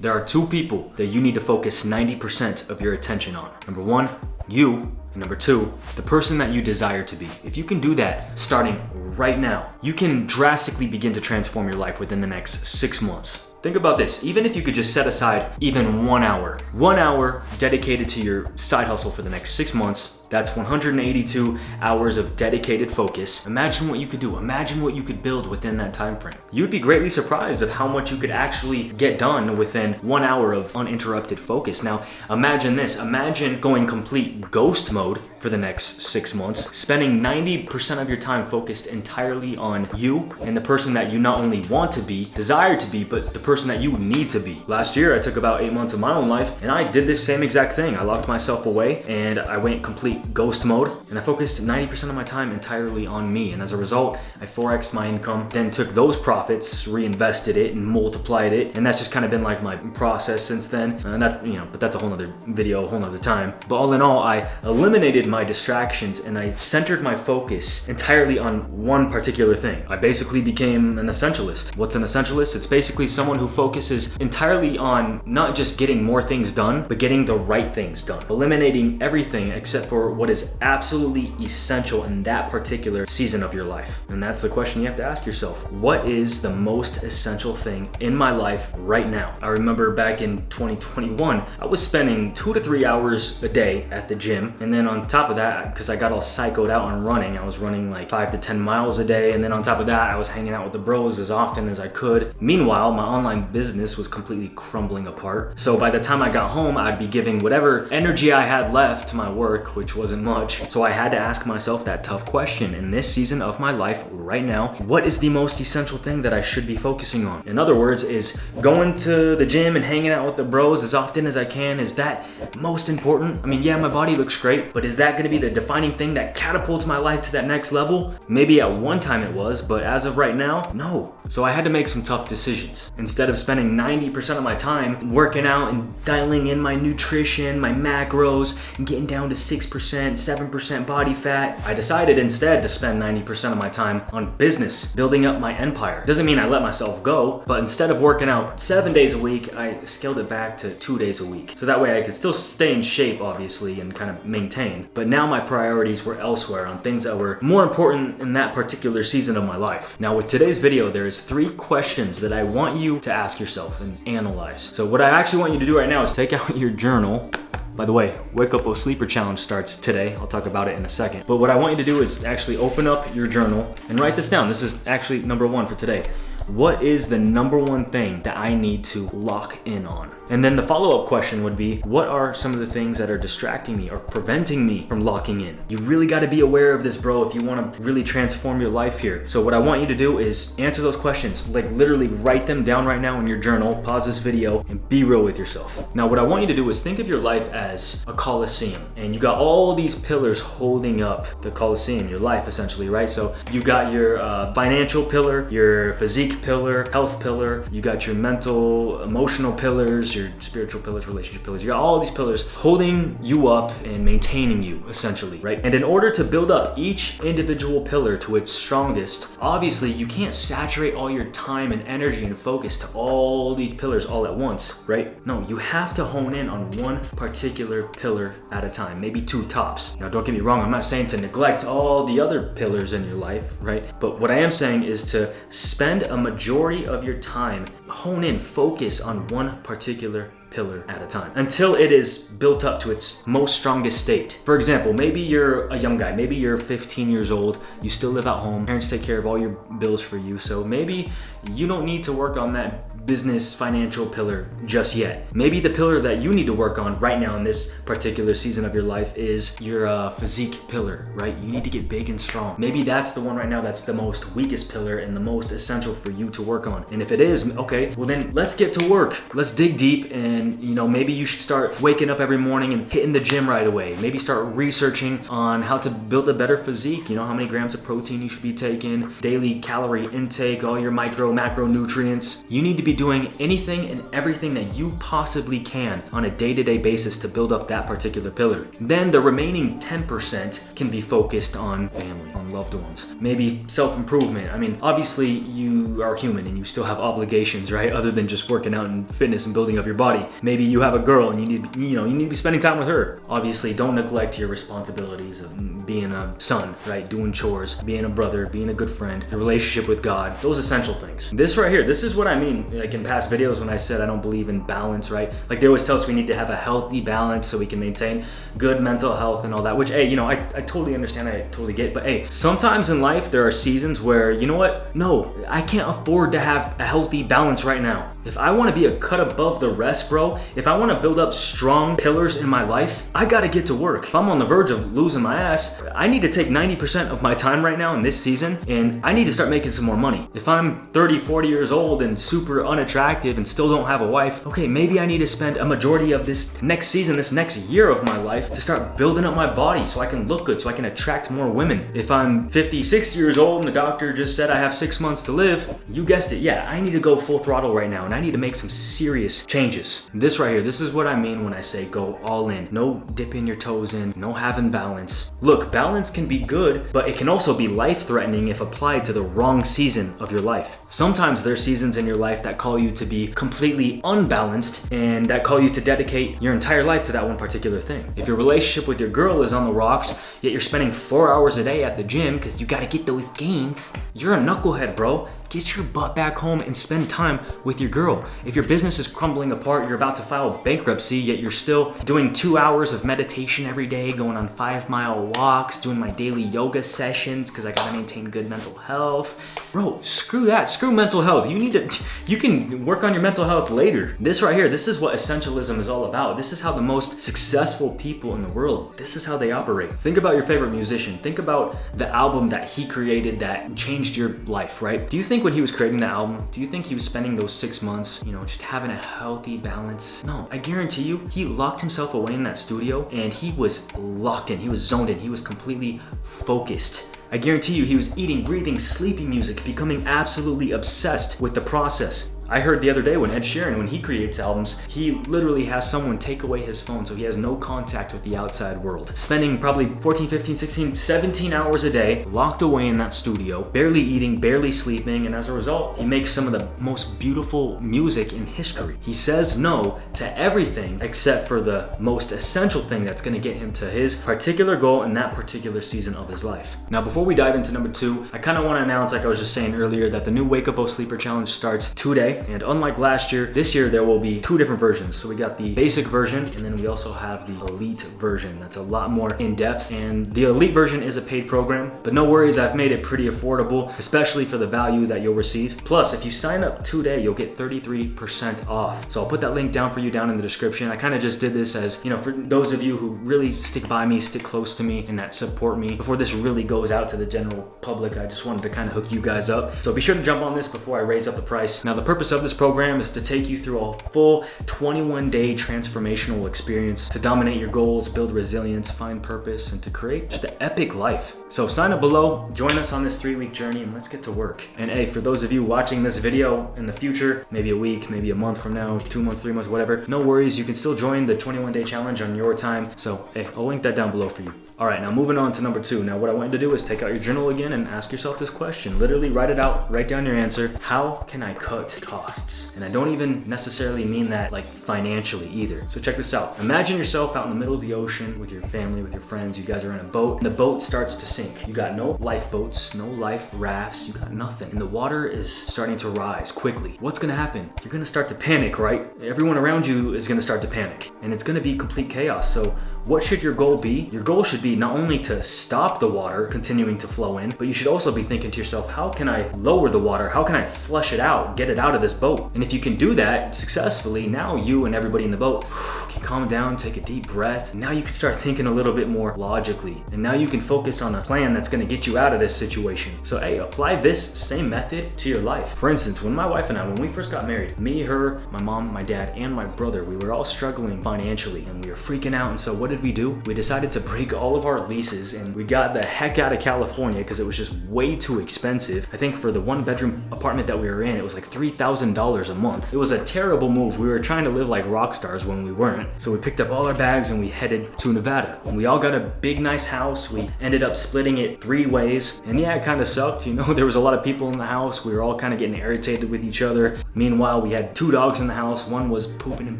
There are two people that you need to focus 90% of your attention on. Number one, you. And number two, the person that you desire to be. If you can do that starting right now, you can drastically begin to transform your life within the next 6 months. Think about this, even if you could just set aside even 1 hour dedicated to your side hustle for the next 6 months, that's 182 hours of dedicated focus. Imagine what you could do. Imagine what you could build within that time frame. You'd be greatly surprised of how much you could actually get done within 1 hour of uninterrupted focus. Now, imagine this. Imagine going complete ghost mode for the next 6 months, spending 90% of your time focused entirely on you and the person that you not only want to be, desire to be, but the person that you need to be. Last year, I took about 8 months of my own life and I did this same exact thing. I locked myself away and I went complete ghost mode and I focused 90% of my time entirely on me. And as a result, I 4x'd my income, then took those profits, reinvested it and multiplied it. And that's just kind of been like my process since then. And that, but that's a whole nother video, a whole nother time. But all in all, I eliminated my distractions and I centered my focus entirely on one particular thing. I basically became an essentialist. What's an essentialist? It's basically someone who focuses entirely on not just getting more things done, but getting the right things done. Eliminating everything except for what is absolutely essential in that particular season of your life. And that's the question you have to ask yourself. What is the most essential thing in my life right now? I remember back in 2021, I was spending 2 to 3 hours a day at the gym. And then on top of that, because I got all psychoed out on running, I was running like 5 to 10 miles a day. And then on top of that, I was hanging out with the bros as often as I could. Meanwhile, my online business was completely crumbling apart. So by the time I got home, I'd be giving whatever energy I had left to my work, which wasn't much. So I had to ask myself that tough question in this season of my life right now. What is the most essential thing that I should be focusing on? In other words, is going to the gym and hanging out with the bros as often as I can, is that most important? I mean, yeah, my body looks great, but is that gonna be the defining thing that catapults my life to that next level? Maybe at one time it was, but as of right now, no. So I had to make some tough decisions. Instead of spending 90% of my time working out and dialing in my nutrition, my macros, and getting down to 6%, 7% body fat, I decided instead to spend 90% of my time on business, building up my empire. Doesn't mean I let myself go, but instead of working out 7 days a week, I scaled it back to 2 days a week. So that way I could still stay in shape, obviously, and kind of maintain. But now my priorities were elsewhere on things that were more important in that particular season of my life. Now with today's video, there's 3 questions that I want you to ask yourself and analyze. So what I actually want you to do right now is take out your journal. By the way, Wake Up Sleeper Challenge starts today. I'll talk about it in a second. But what I want you to do is actually open up your journal and write this down. This is actually number 1 for today. What is the number 1 thing that I need to lock in on? And then the follow-up question would be, what are some of the things that are distracting me or preventing me from locking in? You really got to be aware of this, bro, if you want to really transform your life here. So what I want you to do is answer those questions, like literally write them down right now in your journal, pause this video, and be real with yourself. Now, what I want you to do is think of your life as a coliseum, and you got all these pillars holding up the coliseum, your life essentially, right? So you got your financial pillar, your physique pillar, health pillar, you got your mental, emotional pillars, your spiritual pillars, relationship pillars. You got all these pillars holding you up and maintaining you essentially, right? And in order to build up each individual pillar to its strongest, obviously you can't saturate all your time and energy and focus to all these pillars all at once, right? No, you have to hone in on one particular pillar at a time, maybe 2 tops. Now don't get me wrong, I'm not saying to neglect all the other pillars in your life, right? But what I am saying is to spend a majority of your time, hone in, focus on one particular pillar at a time until it is built up to its most strongest state. For example, maybe you're a young guy, maybe you're 15 years old, you still live at home, parents take care of all your bills for you, so maybe you don't need to work on that business financial pillar just yet. Maybe the pillar that you need to work on right now in this particular season of your life is your physique pillar, right? You need to get big and strong. Maybe that's the one right now that's the most weakest pillar and the most essential for you to work on. And if it is, okay, well then let's get to work. Let's dig deep and And maybe you should start waking up every morning and hitting the gym right away. Maybe start researching on how to build a better physique. How many grams of protein you should be taking, daily calorie intake, all your macronutrients. You need to be doing anything and everything that you possibly can on a day-to-day basis to build up that particular pillar. Then the remaining 10% can be focused on family, on loved ones. Maybe self-improvement. I mean, obviously you are human and you still have obligations, right? Other than just working out and fitness and building up your body. Maybe you have a girl and you need to be spending time with her. Obviously, don't neglect your responsibilities of being a son, right? Doing chores, being a brother, being a good friend, your relationship with God, those essential things. This right here, this is what I mean, like in past videos when I said I don't believe in balance, right? Like they always tell us we need to have a healthy balance so we can maintain good mental health and all that, which, hey, I totally understand, I totally get, but hey, sometimes in life there are seasons where, you know what? No, I can't afford to have a healthy balance right now. If I want to be a cut above the rest, bro, if I want to build up strong pillars in my life, I got to get to work. If I'm on the verge of losing my ass, I need to take 90% of my time right now in this season, and I need to start making some more money. If I'm 30, 40 years old and super unattractive and still don't have a wife, okay, maybe I need to spend a majority of this next season, this next year of my life to start building up my body so I can look good, so I can attract more women. If I'm 50, 60 years old and the doctor just said I have 6 months to live, you guessed it, yeah, I need to go full throttle right now and I need to make some serious changes. This right here, this is what I mean when I say go all in. No dipping your toes in, no having balance. Look, balance can be good, but it can also be life-threatening if applied to the wrong season of your life. Sometimes there's seasons in your life that call you to be completely unbalanced and that call you to dedicate your entire life to that one particular thing. If your relationship with your girl is on the rocks, yet you're spending 4 hours a day at the gym because you gotta get those gains, you're a knucklehead, bro. Get your butt back home and spend time with your girl. If your business is crumbling apart, you're about to file bankruptcy, yet you're still doing 2 hours of meditation every day, going on 5-mile walks, doing my daily yoga sessions because I gotta maintain good mental health. Bro, screw that. Screw mental health. You can work on your mental health later. This right here, this is what essentialism is all about. This is how the most successful people in the world, this is how they operate. Think about your favorite musician. Think about the album that he created that changed your life, right? Do you think when he was creating the album, do you think he was spending those 6 months, just having a healthy balance? No, I guarantee you, he locked himself away in that studio and he was locked in, he was zoned in, he was completely focused. I guarantee you he was eating, breathing, sleeping music, becoming absolutely obsessed with the process. I heard the other day when Ed Sheeran, when he creates albums, he literally has someone take away his phone so he has no contact with the outside world. Spending probably 14, 15, 16, 17 hours a day locked away in that studio, barely eating, barely sleeping, and as a result, he makes some of the most beautiful music in history. He says no to everything except for the most essential thing that's gonna get him to his particular goal in that particular season of his life. Now, before we dive into number 2, I kinda wanna announce, like I was just saying earlier, that the new Wake Up Sleeper Challenge starts today. And unlike last year, this year there will be 2 different versions. So we got the basic version, and then we also have the elite version. That's a lot more in depth. And the elite version is a paid program, but no worries, I've made it pretty affordable, especially for the value that you'll receive. Plus, if you sign up today, you'll get 33% off. So I'll put that link down for you down in the description. I kind of just did this as, for those of you who really stick by me, stick close to me, and that support me. Before this really goes out to the general public, I just wanted to kind of hook you guys up. So be sure to jump on this before I raise up the price. Now, the purpose of this program is to take you through a full 21-day transformational experience to dominate your goals, build resilience, find purpose, and to create just an epic life. So sign up below, join us on this 3-week journey, and let's get to work. And hey, for those of you watching this video in the future, maybe a week, maybe a month from now, 2 months, 3 months, whatever, no worries, you can still join the 21-day challenge on your time. So hey, I'll link that down below for you. All right, now moving on to number 2. Now what I want you to do is take out your journal again and ask yourself this question. Literally write it out, write down your answer. How can I cut costs? And I don't even necessarily mean that like financially either. So check this out. Imagine yourself out in the middle of the ocean with your family, with your friends. You guys are in a boat and the boat starts to sink. You got no lifeboats, no life rafts, you got nothing. And the water is starting to rise quickly. What's gonna happen? You're gonna start to panic, right? Everyone around you is gonna start to panic and it's gonna be complete chaos. So what should your goal be? Your goal should be not only to stop the water continuing to flow in, but you should also be thinking to yourself, how can I lower the water? How can I flush it out, get it out of this boat? And if you can do that successfully, now you and everybody in the boat can calm down, take a deep breath. Now you can start thinking a little bit more logically. And now you can focus on a plan that's gonna get you out of this situation. So hey, apply this same method to your life. For instance, when my wife and I, when we first got married, me, her, my mom, my dad, and my brother, we were all struggling financially and we were freaking out. And so what did we do? We decided to break all of our leases and we got the heck out of California because it was just way too expensive. I think for the 1-bedroom apartment that we were in, it was like $3,000 a month. It was a terrible move. We were trying to live like rock stars when we weren't. So we picked up all our bags and we headed to Nevada. And we all got a big, nice house. We ended up splitting it 3 ways. And yeah, it kind of sucked. You know, there was a lot of people in the house. We were all kind of getting irritated with each other. Meanwhile, we had 2 dogs in the house. One was pooping and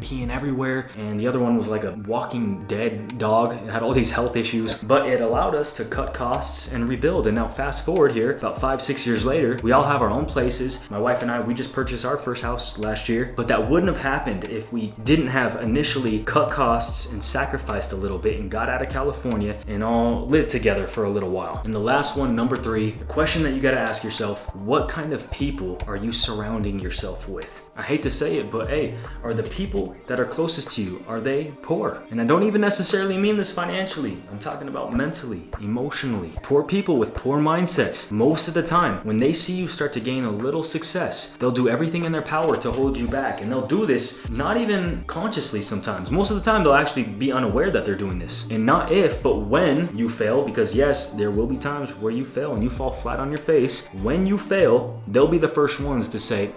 peeing everywhere. And the other one was like a walking dead dog. It had all these health issues. But it allowed us to cut costs and rebuild. And now fast forward here, about 5-6 years later, we all have our own places. My wife and I, we just purchased our first house last year. But that wouldn't have happened if we didn't have initially cut costs and sacrificed a little bit and got out of California and all lived together for a little while. And the last one, number 3, the question that you gotta ask yourself, what kind of people are you surrounding yourself with? I hate to say it, but hey, are the people that are closest to you, are they poor? And I don't even necessarily mean this financially. I'm talking about mentally, emotionally. Poor people with poor mindsets, most of the time, when they see you start to gain a little success, they'll do everything in their power to hold you back. And they'll do this not even consciously sometimes. Most of the time, they'll actually be unaware that they're doing this. And not if, but when you fail, because yes, there will be times where you fail and you fall flat on your face. When you fail, they'll be the first ones to say,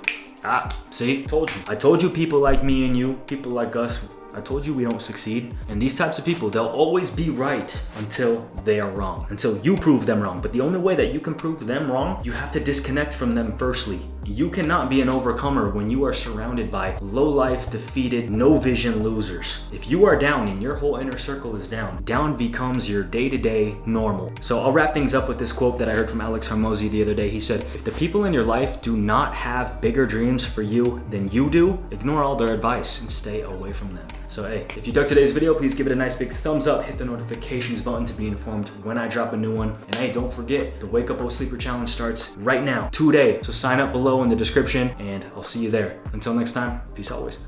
see, told you. I told you people like me and you, people like us, I told you we don't succeed. And these types of people, they'll always be right until they are wrong, until you prove them wrong. But the only way that you can prove them wrong, you have to disconnect from them firstly. You cannot be an overcomer when you are surrounded by low-life, defeated, no-vision losers. If you are down and your whole inner circle is down, down becomes your day-to-day normal. So I'll wrap things up with this quote that I heard from Alex Hormozy the other day. He said, if the people in your life do not have bigger dreams for you than you do, ignore all their advice and stay away from them. So hey, if you dug today's video, please give it a nice big thumbs up, hit the notifications button to be informed when I drop a new one. And hey, don't forget, the Wake Up Oh Sleeper Challenge starts right now, today. So sign up below in the description and I'll see you there. Until next time, peace always.